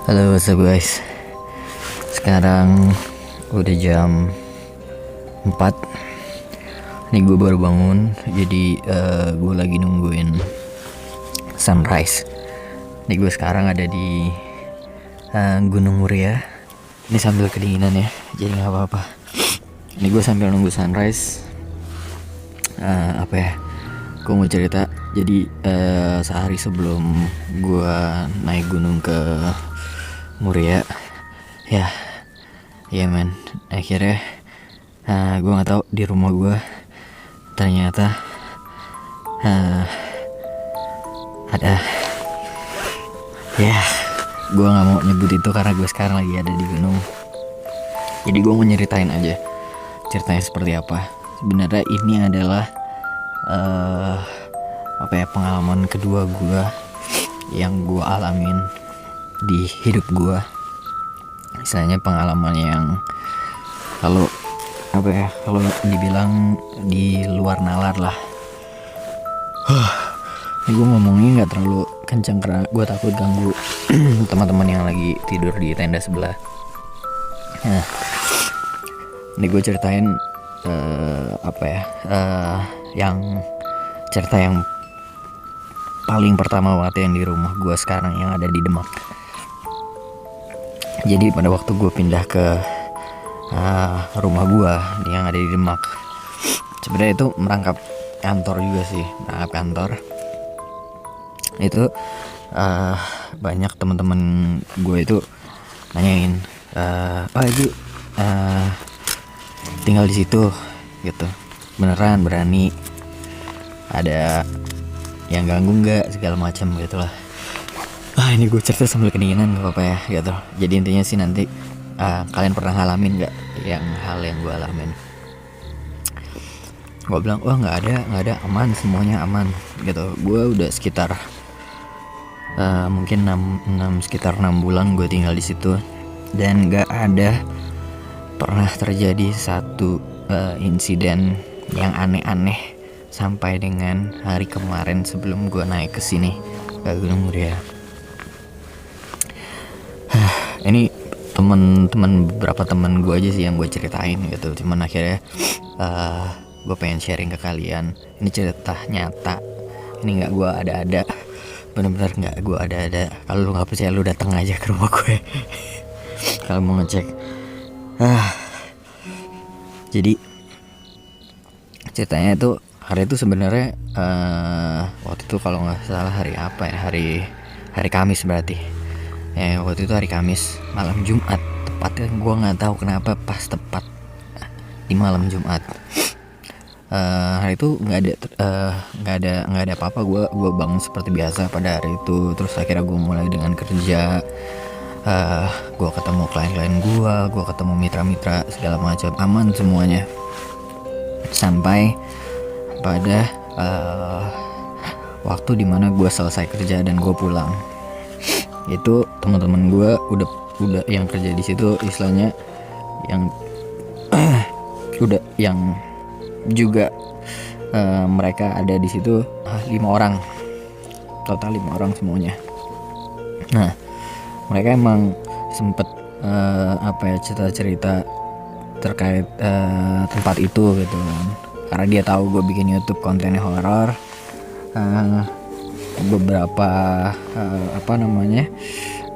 Halo, what's up guys? Sekarang udah jam 4. Ini gue baru bangun. Jadi gue lagi nungguin sunrise. Ini gue sekarang ada di Gunung Muria. Ini sambil kedinginan ya, jadi gak apa-apa. Ini gue sambil nunggu sunrise. Gue mau cerita. Jadi sehari sebelum gue naik gunung ke Muria, ya men, akhirnya gue nggak tahu di rumah gue ternyata ada, ya gue nggak mau nyebut itu karena gue sekarang lagi ada di gunung. Jadi gue mau nyeritain aja ceritanya seperti apa. Sebenarnya ini adalah pengalaman kedua gue yang gue alamin di hidup gue. Misalnya pengalaman yang kalau dibilang di luar nalar lah. Ini gue ngomongnya nggak terlalu kencang karena gue takut ganggu teman-teman yang lagi tidur di tenda sebelah. Nah, ini gue ceritain yang cerita yang paling pertama banget yang di rumah gue sekarang yang ada di Demak. Jadi pada waktu gue pindah ke rumah gue yang ada di Demak, sebenarnya itu merangkap kantor juga sih, merangkap kantor. Itu banyak teman-teman gue itu nanyain, itu tinggal di situ gitu, beneran berani, ada yang ganggu nggak, segala macam gitulah. Ini gue cerita sambil kedinginan gak apa-apa ya gitu. Jadi intinya sih nanti kalian pernah ngalamin nggak hal yang gue alamin. Gue bilang nggak ada, aman, semuanya aman gitu. Gue udah sekitar mungkin 6 bulan gue tinggal di situ, dan nggak ada pernah terjadi satu insiden yang aneh-aneh sampai dengan hari kemarin sebelum gue naik ke sini ke Gunung Muria. Ini beberapa teman gue aja sih yang gue ceritain gitu. Cuman akhirnya gue pengen sharing ke kalian. Ini cerita nyata. Ini nggak gue ada-ada, bener-bener nggak gue ada-ada. Kalau lu nggak percaya, lu datang aja ke rumah gue kalau mau ngecek. Jadi ceritanya itu hari itu sebenarnya waktu itu kalau nggak salah hari apa ya, hari Kamis berarti. Waktu itu hari Kamis malam Jumat tepatnya. Gue nggak tahu kenapa pas tepat di malam Jumat. Hari itu nggak ada apa-apa. Gue bangun seperti biasa pada hari itu. Terus akhirnya gue mulai dengan kerja. Gue ketemu klien-klien gue ketemu mitra-mitra segala macam, aman semuanya. Sampai pada waktu dimana gue selesai kerja dan gue pulang, itu teman-teman gue udah yang kerja di situ, istilahnya yang udah yang juga mereka ada di situ 5 orang, total 5 orang semuanya. Nah, mereka emang sempet cerita terkait tempat itu gitu kan. Karena dia tahu gue bikin YouTube kontennya horor. Beberapa karyawan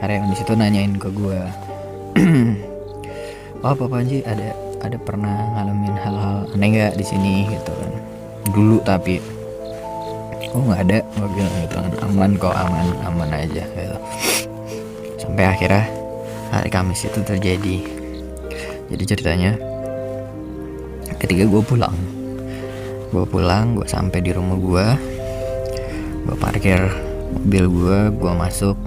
di situ nanyain ke gue, Pak Panji ada pernah ngalamin hal-hal aneh nggak di sini gitu kan dulu? Tapi nggak ada, gue bilang gitu kan, aman kok, aman aja gitu. Sampai akhirnya hari Kamis itu terjadi. Jadi ceritanya ketika gue pulang, gue sampai di rumah gue parkir mobil gue masuk.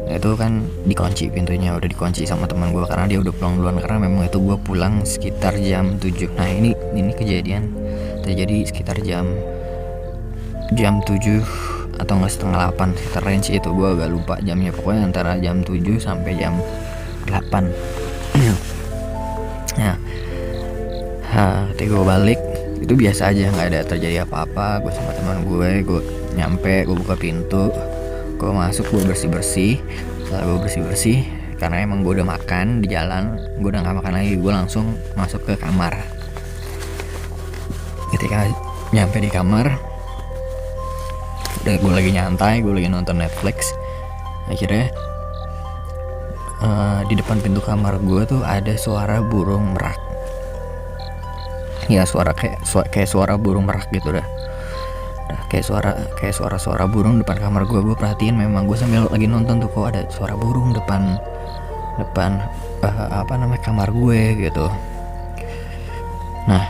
Itu kan dikunci, pintunya udah dikunci sama teman gue karena dia udah pulang duluan, karena memang itu gue pulang sekitar jam 7. Nah ini kejadian terjadi sekitar jam 7 atau nggak setengah 8, sekitar range itu, gue agak lupa jamnya, pokoknya antara jam 7 sampai jam 8. Nah, ketika gue balik itu biasa aja, nggak ada terjadi apa-apa. Gue sama teman gue nyampe, gue buka pintu, gue masuk, gue bersih-bersih. Setelah gue bersih karena emang gue udah makan di jalan, gue udah nggak makan lagi, gue langsung masuk ke kamar. Ketika nyampe di kamar, udah gue lagi nyantai, gue lagi nonton Netflix. Akhirnya di depan pintu kamar gue tuh ada suara burung merak. Ya suara kayak suara burung merak gitu dah. Kayak suara burung depan kamar gue. Gue perhatiin, memang gue sambil lagi nonton tuh kok ada suara burung depan kamar gue gitu. Nah,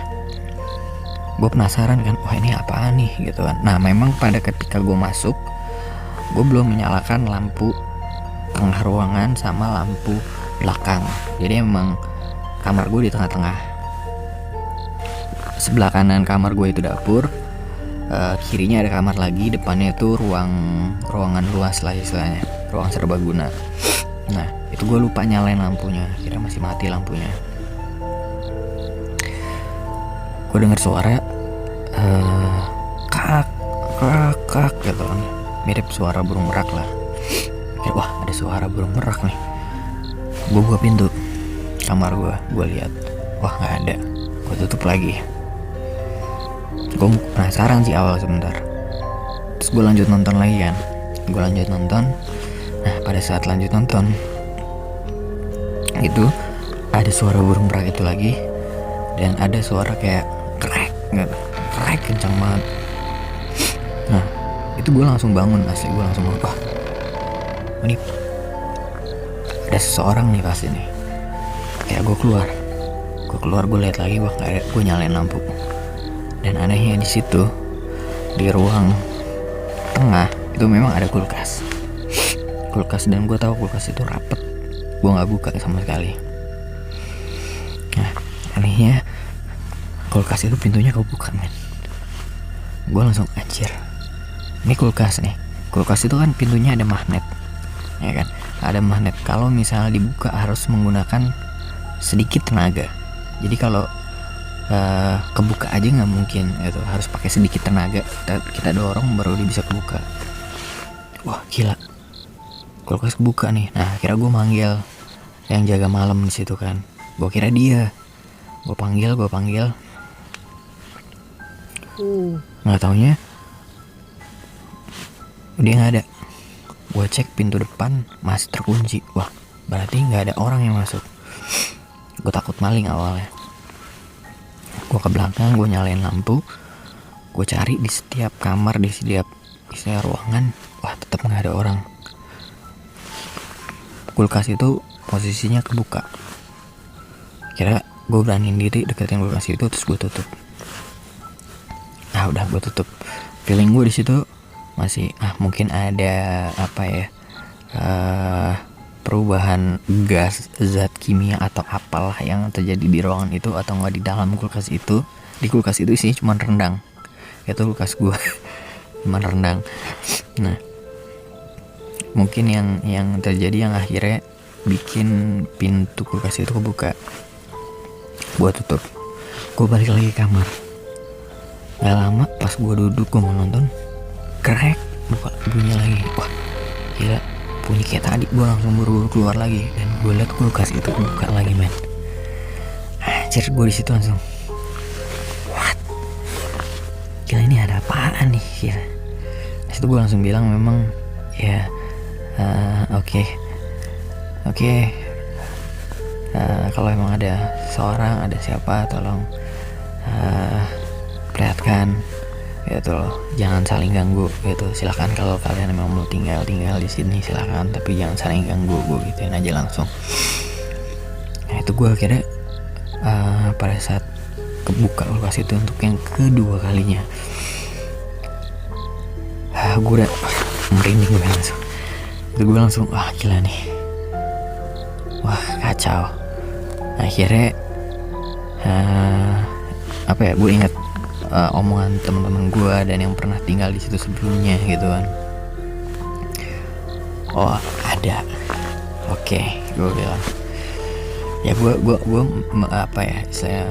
gue penasaran kan, wah ini apaan nih gitu kan. Nah, memang pada ketika gue masuk, gue belum menyalakan lampu tengah ruangan sama lampu belakang. Jadi emang kamar gue di tengah-tengah. Sebelah kanan kamar gue itu dapur, kirinya ada kamar lagi, depannya itu ruangan luas lah istilahnya, ruang serbaguna. Nah, itu gue lupa nyalain lampunya, kira masih mati lampunya. Gue dengar suara kak gitu kan, mirip suara burung merak lah. Kira, wah ada suara burung merak nih. Gue buka pintu kamar gue lihat, wah nggak ada. Gue tutup lagi. Gue penasaran sih awal sebentar, terus gue lanjut nonton lagi kan. Nah, pada saat lanjut nonton itu ada suara burung merak itu lagi, dan ada suara kayak krek kencang banget. Nah, itu gue langsung bangun, asli gue langsung bangun. Wah, ini ada seseorang nih pasti nih. Kayak gue keluar gue lihat lagi, wah nggak ada. Gue nyalain lampu. Dan anehnya di situ, di ruang tengah itu memang ada kulkas, dan gue tahu kulkas itu rapet, gue nggak buka sama sekali. Nah, anehnya kulkas itu pintunya kebuka, men. Gue langsung anjir, ini kulkas itu kan pintunya ada magnet, ya kan, ada magnet. Kalau misalnya dibuka harus menggunakan sedikit tenaga. Jadi kalau kebuka aja nggak mungkin, itu harus pakai sedikit tenaga, kita dorong baru dia bisa kebuka. Wah gila, kulkas kebuka nih. Nah, kira gue manggil yang jaga malam di situ kan, gue kira dia. Gue panggil nggak taunya dia nggak ada. Gue cek pintu depan masih terkunci. Wah, berarti nggak ada orang yang masuk. Gue takut maling awalnya. Gue ke belakang, gue nyalain lampu, gue cari di setiap kamar, di setiap ruangan. Wah, tetap nggak ada orang. Kulkas itu posisinya kebuka. Kira gue beraniin diri deketin kulkas itu, terus gue tutup. Nah, udah gue tutup. Feeling gue di situ masih mungkin ada perubahan gas, zat kimia atau apalah yang terjadi di ruangan itu, atau nggak di dalam kulkas itu. Di kulkas itu sih cuman rendang, itu kulkas gue cuman rendang. Nah, mungkin yang terjadi yang akhirnya bikin pintu kulkas itu kebuka. Gue tutup, gue balik lagi ke kamar. Gak lama pas gue duduk, gue mau nonton, krek, buka bunyi lagi. Wah gila, bunyi kayak tadi. Gue langsung buru-buru keluar lagi, dan gue liat kulkas itu buka lagi, men. Anjir, gue di situ langsung, what? Gila, ini ada apaan nih? Gila. Di situ gue langsung bilang, memang ya oke. Kalau emang ada seorang, ada siapa, tolong perlihatkan gitu loh, jangan saling ganggu gitu. Silakan kalau kalian memang mau tinggal di sini, silakan, tapi jangan saling ganggu. Gue gituin aja langsung. Nah, itu gue akhirnya pada saat kebuka kulkas itu untuk yang kedua kalinya, gue udah merinding. Gue langsung wah gila nih, wah kacau. Akhirnya gue ingat omongan teman-teman gue dan yang pernah tinggal di situ sebelumnya gitu kan. Oh ada, oke, gue bilang ya saya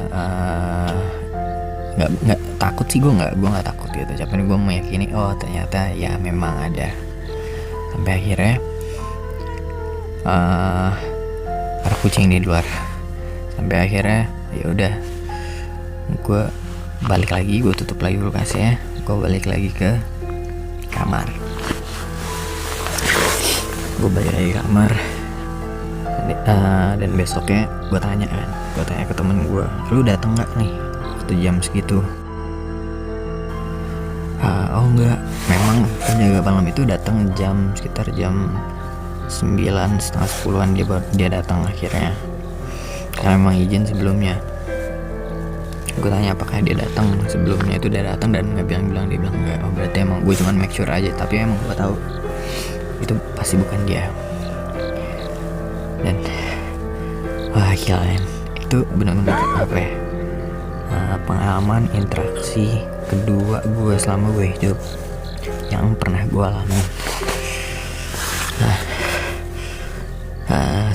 nggak takut sih, gue nggak takut gitu. Tapi gue meyakini, oh ternyata ya memang ada. Sampai akhirnya para kucing di luar. Sampai akhirnya ya udah, gue balik lagi, gue tutup lagi kulkasnya, gue balik lagi ke kamar. Gue balik lagi ke kamar, dan besoknya gue tanya ke temen gue, lu dateng nggak nih waktu jam segitu? Oh enggak, memang penjaga malam itu datang sekitar jam 9, setengah 10-an dia datang akhirnya, karena memang izin sebelumnya. Gue tanya apakah dia datang sebelumnya, itu dia datang dan nggak bilang, dia bilang enggak. Oh berarti emang gue cuma make sure aja, tapi emang gue tahu itu pasti bukan dia. Dan wah gila men, itu benar-benar apa ya, pengalaman interaksi kedua gue selama gue hidup yang pernah gue alami.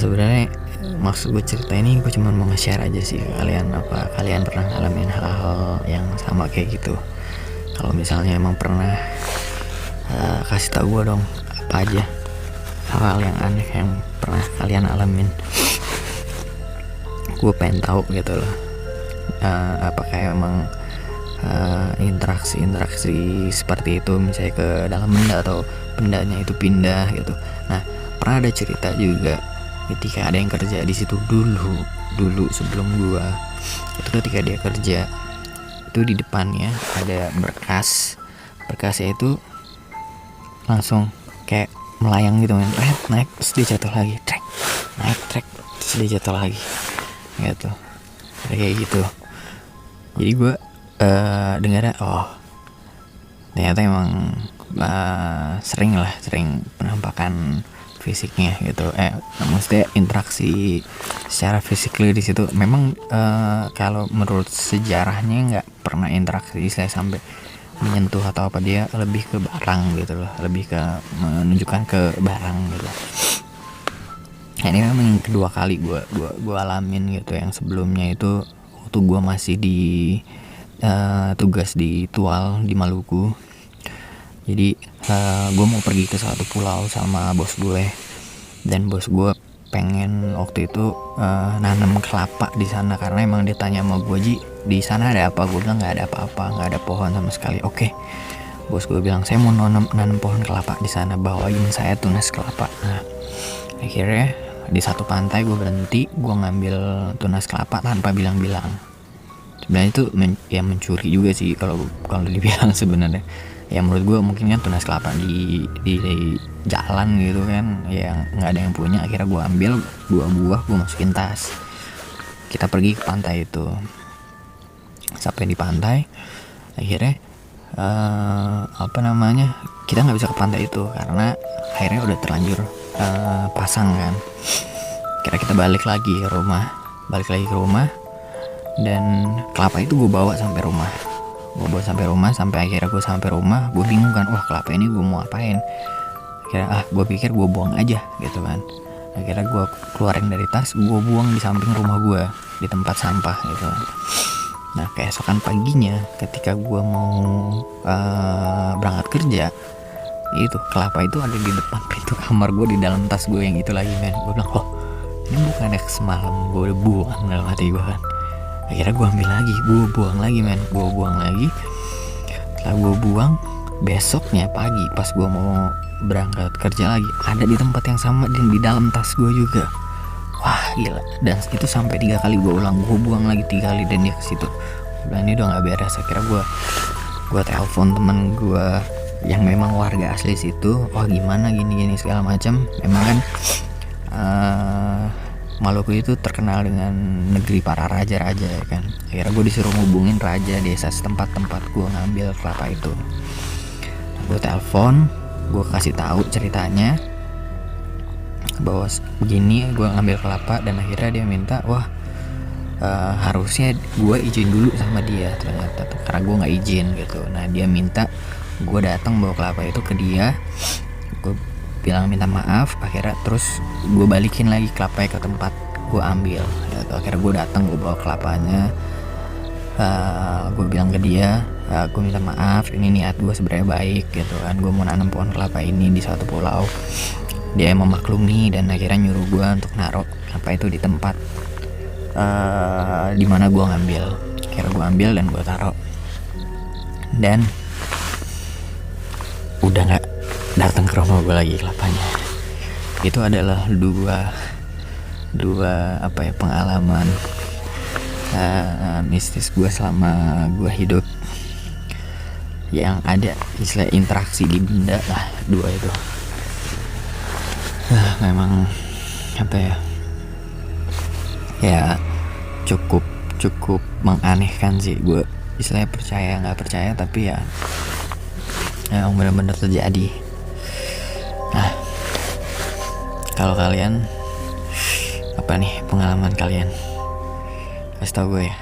Sebenarnya maksud gue cerita ini gue cuma mau nge-share aja sih ke kalian, apa kalian pernah ngalamin hal-hal yang sama kayak gitu. Kalau misalnya emang pernah, kasih tau gue dong apa aja hal-hal yang aneh yang pernah kalian alamin. Gue pengen tahu gitu loh, apakah emang interaksi seperti itu misalnya ke dalam benda atau bendanya itu pindah gitu. Nah, pernah ada cerita juga ketika ada yang kerja di situ dulu sebelum gua. Itu ketika dia kerja itu di depannya ada berkasnya itu langsung kayak melayang gitu kan, naik terus dia jatuh lagi, naik terus dia jatuh lagi gitu, kayak gitu. Jadi gue dengarnya, oh ternyata emang sering penampakan fisiknya gitu, maksudnya interaksi secara fisik di situ. Memang kalau menurut sejarahnya nggak pernah interaksi saya sampai menyentuh atau apa, dia lebih ke barang gitu loh, lebih ke menunjukkan ke barang gitu. Nah, ini memang yang kedua kali gue alamin gitu. Yang sebelumnya itu waktu gue masih di tugas di Tual di Maluku. Jadi gue mau pergi ke suatu pulau sama bos gue, dan bos gue pengen waktu itu nanam kelapa di sana, karena emang dia tanya sama gue, Ji di sana ada apa? Gue bilang nggak ada apa-apa, nggak ada pohon sama sekali. Oke, bos gue bilang saya mau nanam pohon kelapa di sana, bawain saya tunas kelapa. Nah, akhirnya di satu pantai gue berhenti, gue ngambil tunas kelapa tanpa bilang-bilang. Sebenarnya itu mencuri juga sih kalau dibilang sebenarnya. Ya menurut gue mungkin kan tunas kelapa di jalan gitu kan, ya nggak ada yang punya. Akhirnya gue ambil 2 buah, gue masukin tas. Kita pergi ke pantai itu. Sampai di pantai, akhirnya kita nggak bisa ke pantai itu karena akhirnya udah terlanjur pasang kan. Kira kita balik lagi ke rumah, dan kelapa itu gue bawa sampai rumah. Sampai akhirnya gue sampai rumah, gue bingung kan, wah kelapa ini gue mau apain. Akhirnya gue pikir gue buang aja gitu kan. Akhirnya gue keluarin dari tas, gue buang di samping rumah gue, di tempat sampah gitu. Nah, keesokan paginya ketika gue mau berangkat kerja, itu kelapa itu ada di depan pintu kamar gue, di dalam tas gue yang itu lagi men. Gue bilang, loh ini bukannya semalam gue udah buang dalam hati gue kan. Akhirnya gue ambil lagi, gue buang lagi. Setelah gue buang, besoknya pagi pas gue mau berangkat kerja lagi, ada di tempat yang sama dan di dalam tas gue juga. Wah gila. Dan itu sampai 3 kali gue ulang, gue buang lagi 3 kali dan dia ke situ. Dan ini udah nggak beres. Akhirnya gue telepon teman gue yang memang warga asli situ. Wah gimana gini segala macam. Memang kan Maluku itu terkenal dengan negeri para raja-raja ya kan. Akhirnya gue disuruh ngubungin raja desa setempat gue ngambil kelapa itu. Gue telepon, gue kasih tahu ceritanya bahwa begini gue ngambil kelapa, dan akhirnya dia minta, wah harusnya gue izin dulu sama dia ternyata tuh, karena gue nggak izin gitu. Nah dia minta gue datang bawa kelapa itu ke dia. Gue bilang minta maaf, akhirnya terus gue balikin lagi kelapanya ke tempat gue ambil gitu. Akhirnya gue datang, gue bawa kelapanya, gue bilang ke dia, gue minta maaf, ini niat gue sebenarnya baik gitu kan, gue mau nanam pohon kelapa ini di suatu pulau, dia memaklumi dan akhirnya nyuruh gue untuk naruh apa itu di tempat di mana gue ngambil. Akhirnya gue ambil dan gue taruh, dan udah nggak datang ke rumah gue lagi kelapanya. Itu adalah dua apa ya, pengalaman mistis gue selama gue hidup, yang ada istilah interaksi di benda lah, dua itu. Memang apa ya cukup menganehkan sih. Gue istilahnya percaya nggak percaya, tapi ya yang benar-benar terjadi. Nah, kalau kalian apa nih pengalaman kalian, kasih tau gue ya.